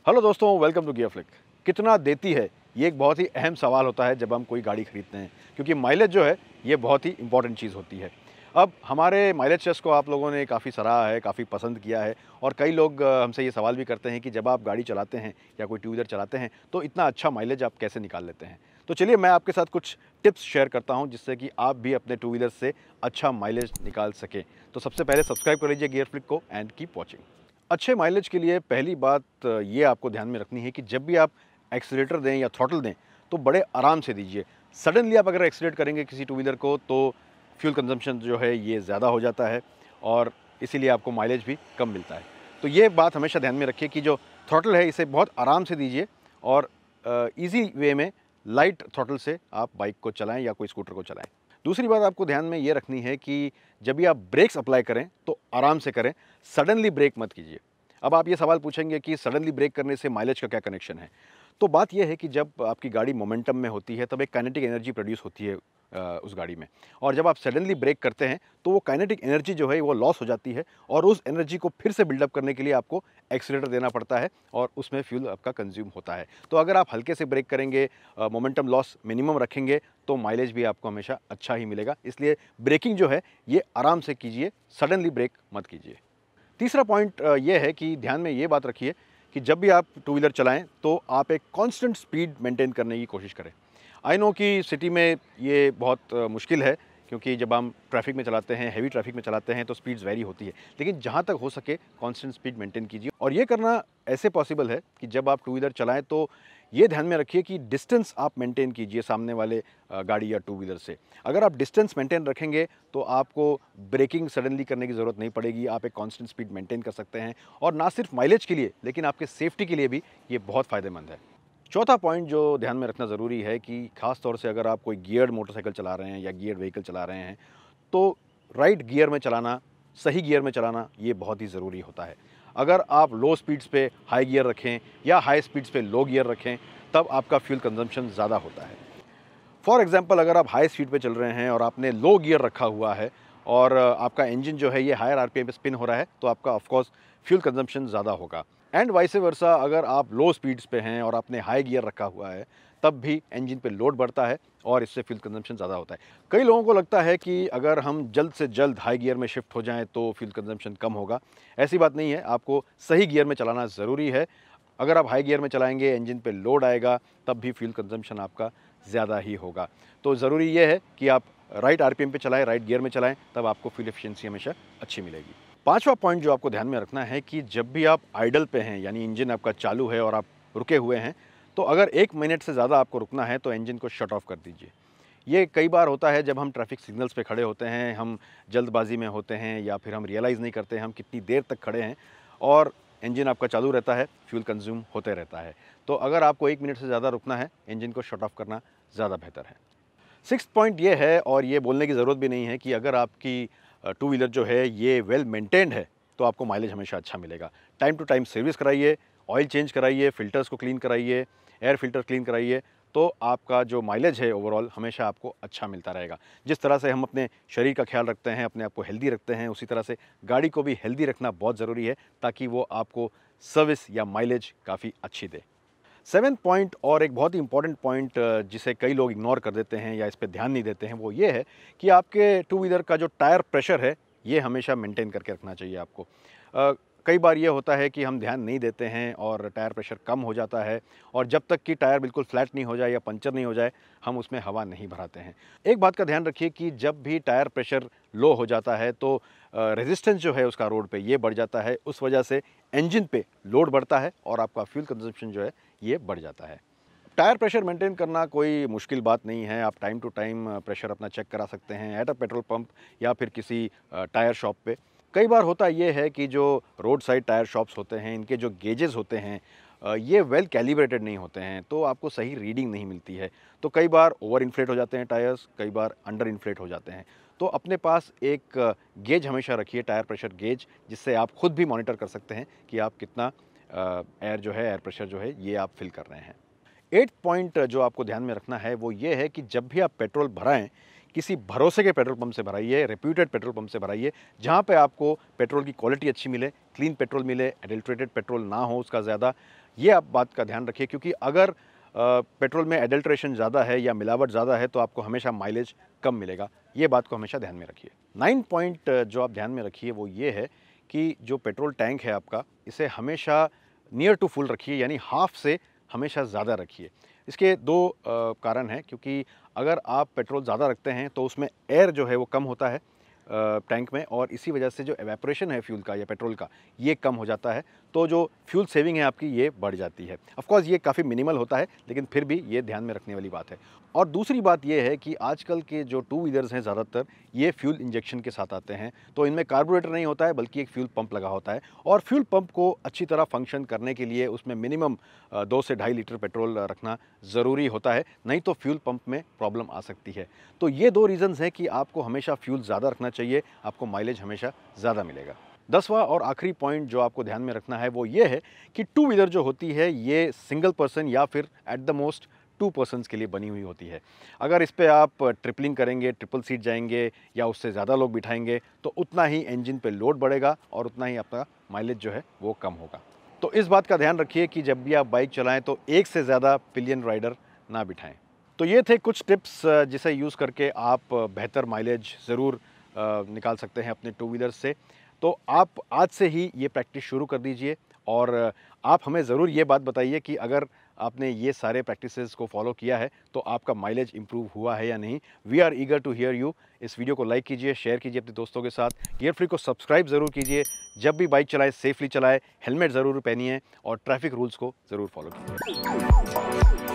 Hello दोस्तों, welcome to gear flick. कितना देती है, ये एक बहुत ही अहम सवाल होता है जब हम कोई गाड़ी खरीदते हैं, क्योंकि माइलेज जो है ये बहुत ही इंपॉर्टेंट चीज़ होती है। अब हमारे माइलेज टेस्ट को आप लोगों ने काफ़ी सराहा है, काफ़ी पसंद किया है और कई लोग हमसे ये सवाल भी करते हैं कि जब आप गाड़ी चलाते हैं या कोई टू व्हीलर चलाते हैं तो इतना अच्छा माइलेज आप कैसे निकाल लेते हैं। तो चलिए मैं आपके साथ कुछ टिप्स शेयर करता हूँ जिससे कि आप भी अपने टू व्हीलर से अच्छा माइलेज निकाल सकें। तो सबसे पहले सब्सक्राइब कर लीजिए गियर फ्लिक को एंड कीप वॉचिंग। अच्छे माइलेज के लिए पहली बात ये आपको ध्यान में रखनी है कि जब भी आप एक्सीलेटर दें या थ्रॉटल दें तो बड़े आराम से दीजिए। सडनली आप अगर एक्सीलेट करेंगे किसी टू व्हीलर को तो फ्यूल कंजम्पशन जो है ये ज़्यादा हो जाता है और इसीलिए आपको माइलेज भी कम मिलता है। तो ये बात हमेशा ध्यान में रखिए कि जो थ्रॉटल है इसे बहुत आराम से दीजिए और ईज़ी वे में लाइट थ्रॉटल से आप बाइक को चलाएँ या कोई स्कूटर को चलाएँ। दूसरी बात आपको ध्यान में ये रखनी है कि जब भी आप ब्रेक्स अप्लाई करें तो आराम से करें, सडनली ब्रेक मत कीजिए। अब आप ये सवाल पूछेंगे कि सडनली ब्रेक करने से माइलेज का क्या कनेक्शन है? तो बात ये है कि जब आपकी गाड़ी मोमेंटम में होती है तब एक काइनेटिक एनर्जी प्रोड्यूस होती है उस गाड़ी में और जब आप सडनली ब्रेक करते हैं तो वो काइनेटिक एनर्जी जो है वो लॉस हो जाती है और उस एनर्जी को फिर से बिल्डअप करने के लिए आपको एक्सीलरेटर देना पड़ता है और उसमें फ्यूल आपका कंज्यूम होता है। तो अगर आप हल्के से ब्रेक करेंगे, मोमेंटम लॉस मिनिमम रखेंगे तो माइलेज भी आपको हमेशा अच्छा ही मिलेगा। इसलिए ब्रेकिंग जो है ये आराम से कीजिए, सडनली ब्रेक मत कीजिए। तीसरा पॉइंट ये है कि ध्यान में ये बात रखिए कि जब भी आप टू व्हीलर चलाएं तो आप एक कांस्टेंट स्पीड मेंटेन करने की कोशिश करें। आई नो कि सिटी में ये बहुत मुश्किल है क्योंकि जब हम ट्रैफिक में चलाते हैं, हेवी ट्रैफिक में चलाते हैं तो स्पीड्स वेरी होती है। लेकिन जहाँ तक हो सके कांस्टेंट स्पीड मेंटेन कीजिए और ये करना ऐसे पॉसिबल है कि जब आप टू व्हीलर चलाएं तो ये ध्यान में रखिए कि डिस्टेंस आप मेंटेन कीजिए सामने वाले गाड़ी या टू व्हीलर से। अगर आप डिस्टेंस मेंटेन रखेंगे तो आपको ब्रेकिंग सडनली करने की ज़रूरत नहीं पड़ेगी, आप एक कांस्टेंट स्पीड मेंटेन कर सकते हैं और ना सिर्फ माइलेज के लिए लेकिन आपके सेफ्टी के लिए भी ये बहुत फ़ायदेमंद है। चौथा पॉइंट जो ध्यान में रखना ज़रूरी है कि ख़ास तौर से अगर आप कोई गियर्ड मोटरसाइकिल चला रहे हैं या गियर्ड व्हीकल चला रहे हैं तो राइट गियर में चलाना, सही गियर में चलाना ये बहुत ही ज़रूरी होता है। अगर आप लो स्पीड्स पे हाई गियर रखें या हाई स्पीड्स पे लो गियर रखें तब आपका फ्यूल कंजम्पशन ज़्यादा होता है। फॉर एग्जांपल अगर आप हाई स्पीड पे चल रहे हैं और आपने लो गियर रखा हुआ है और आपका इंजन जो है ये हायर आरपीएम पे स्पिन हो रहा है तो आपका ऑफ कोर्स फ्यूल कंजम्पशन ज़्यादा होगा। एंड वाइस वर्सा अगर आप लो स्पीड्स पे हैं और आपने हाई गियर रखा हुआ है तब भी इंजन पे लोड बढ़ता है और इससे फ्यूल कंजम्पशन ज़्यादा होता है। कई लोगों को लगता है कि अगर हम जल्द से जल्द हाई गियर में शिफ्ट हो जाएं तो फ्यूल कंजम्पशन कम होगा। ऐसी बात नहीं है, आपको सही गियर में चलाना ज़रूरी है। अगर आप हाई गियर में चलाएंगे, इंजन पे लोड आएगा तब भी फ्यूल कंजम्पशन आपका ज़्यादा ही होगा। तो ज़रूरी ये है कि आप राइट आरपीएम पे चलाएं, राइट गियर में चलाएं, तब आपको फ्यूल एफिशिएंसी हमेशा अच्छी मिलेगी। पाँचवा पॉइंट जो आपको ध्यान में रखना है कि जब भी आप आइडल पे हैं यानी इंजन आपका चालू है और आप रुके हुए हैं तो अगर 1 मिनट से ज़्यादा आपको रुकना है तो इंजन को शट ऑफ कर दीजिए। ये कई बार होता है जब हम ट्रैफिक सिग्नल्स पे खड़े होते हैं, हम जल्दबाजी में होते हैं या फिर हम रियलाइज़ नहीं करते हैं हम कितनी देर तक खड़े हैं और इंजन आपका चालू रहता है, फ्यूल कंज्यूम होते रहता है। तो अगर आपको 1 मिनट से ज़्यादा रुकना है, इंजन को शट ऑफ करना ज़्यादा बेहतर है। सिक्स्थ पॉइंट ये है और ये बोलने की ज़रूरत भी नहीं है कि अगर आपकी टू व्हीलर जो है ये वेल मेंटेन्ड है तो आपको माइलेज हमेशा अच्छा मिलेगा। टाइम टू टाइम सर्विस कराइए, ऑयल चेंज कराइए, फ़िल्टर्स को क्लीन कराइए, एयर फ़िल्टर क्लीन कराइए, तो आपका जो माइलेज है ओवरऑल हमेशा आपको अच्छा मिलता रहेगा। जिस तरह से हम अपने शरीर का ख्याल रखते हैं, अपने आप को हेल्दी रखते हैं, उसी तरह से गाड़ी को भी हेल्दी रखना बहुत ज़रूरी है ताकि वो आपको सर्विस या माइलेज काफ़ी अच्छी दे। 7th पॉइंट और एक बहुत ही इम्पोर्टेंट पॉइंट जिसे कई लोग इग्नोर कर देते हैं या इस पे ध्यान नहीं देते हैं, वो ये है कि आपके टू व्हीलर का जो टायर प्रेशर है, ये हमेशा मेंटेन करके रखना चाहिए आपको। कई बार ये होता है कि हम ध्यान नहीं देते हैं और टायर प्रेशर कम हो जाता है और जब तक कि टायर बिल्कुल फ्लैट नहीं हो जाए या पंचर नहीं हो जाए, हम उसमें हवा नहीं भराते हैं। एक बात का ध्यान रखिए कि जब भी टायर प्रेशर लो हो जाता है तो रेजिस्टेंस जो है उसका रोड पे ये बढ़ जाता है, उस वजह से इंजन पे लोड बढ़ता है और आपका फ्यूल कंजप्शन जो है ये बढ़ जाता है। टायर प्रेशर मेंटेन करना कोई मुश्किल बात नहीं है। आप टाइम टू टाइम प्रेशर अपना चेक करा सकते हैं एट अ पेट्रोल पंप या फिर किसी टायर शॉप पे। कई बार होता ये है कि जो रोड साइड टायर शॉप्स होते हैं, इनके जो गेजेस होते हैं ये वेल कैलिब्रेटेड नहीं होते हैं, तो आपको सही रीडिंग नहीं मिलती है। तो कई बार ओवर इन्फ्लेट हो जाते हैं टायर्स, कई बार अंडर इन्फ्लेट हो जाते हैं। तो अपने पास एक गेज हमेशा रखिए, टायर प्रेशर गेज, जिससे आप खुद भी मॉनिटर कर सकते हैं कि आप कितना एयर जो है, एयर प्रेशर जो है, ये आप फिल कर रहे हैं। 8th पॉइंट जो आपको ध्यान में रखना है वो ये है कि जब भी आप पेट्रोल भराएं, किसी भरोसे के पेट्रोल पंप से भराइए, रेप्यूटेड पेट्रोल पंप से भराइए, जहाँ पे आपको पेट्रोल की क्वालिटी अच्छी मिले, क्लीन पेट्रोल मिले, एडल्ट्रेटेड पेट्रोल ना हो उसका ज़्यादा। ये आप बात का ध्यान रखिए, क्योंकि अगर पेट्रोल में एडल्ट्रेशन ज़्यादा है या मिलावट ज़्यादा है तो आपको हमेशा माइलेज कम मिलेगा। ये बात को हमेशा ध्यान में रखिए। 9 पॉइंट जो आप ध्यान में रखिए वो ये है कि जो पेट्रोल टैंक है आपका, इसे हमेशा नियर टू फुल रखिए, यानी हाफ से हमेशा ज़्यादा रखिए। इसके दो कारण हैं, क्योंकि अगर आप पेट्रोल ज़्यादा रखते हैं तो उसमें एयर जो है वो कम होता है टैंक में, और इसी वजह से जो एवेपोरेशन है फ्यूल का या पेट्रोल का, ये कम हो जाता है। तो जो फ्यूल सेविंग है आपकी, ये बढ़ जाती है। ऑफ कोर्स ये काफ़ी मिनिमल होता है, लेकिन फिर भी ये ध्यान में रखने वाली बात है। और दूसरी बात ये है कि आजकल के जो टू व्हीलर्स हैं ज़्यादातर, ये फ्यूल इंजेक्शन के साथ आते हैं। तो इनमें कार्बोरेटर नहीं होता है, बल्कि एक फ्यूल पंप लगा होता है, और फ्यूल पंप को अच्छी तरह फंक्शन करने के लिए उसमें मिनिमम 2 से 2.5 लीटर पेट्रोल रखना ज़रूरी होता है, नहीं तो फ्यूल पंप में प्रॉब्लम आ सकती है। तो ये 2 रीज़न्स हैं कि आपको हमेशा फ्यूल ज़्यादा रखना चाहिए, आपको माइलेज हमेशा ज़्यादा मिलेगा। 10वां और आखिरी पॉइंट जो आपको ध्यान में रखना है वो ये है कि टू व्हीलर जो होती है ये सिंगल पर्सन या फिर एट द मोस्ट 2 पर्सन्स के लिए बनी हुई होती है। अगर इस पे आप ट्रिपलिंग करेंगे, ट्रिपल सीट जाएंगे या उससे ज़्यादा लोग बिठाएंगे तो उतना ही इंजन पे लोड बढ़ेगा और उतना ही आपका माइलेज जो है वो कम होगा। तो इस बात का ध्यान रखिए कि जब भी आप बाइक चलाएं तो एक से ज़्यादा पिलियन राइडर ना बिठाएं। तो ये थे कुछ टिप्स जिसे यूज़ करके आप बेहतर माइलेज ज़रूर निकाल सकते हैं अपने टू व्हीलर से। तो आप आज से ही ये प्रैक्टिस शुरू कर दीजिए, और आप हमें ज़रूर ये बात बताइए कि अगर आपने ये सारे प्रैक्टिसेस को फॉलो किया है तो आपका माइलेज इंप्रूव हुआ है या नहीं। We are eager to hear you. इस वीडियो को लाइक कीजिए, शेयर कीजिए अपने दोस्तों के साथ। गियर फ्री को सब्सक्राइब ज़रूर कीजिए। जब भी बाइक चलाएं सेफली चलाएं, हेलमेट ज़रूर पहनिए और ट्रैफिक रूल्स को ज़रूर फॉलो कीजिए।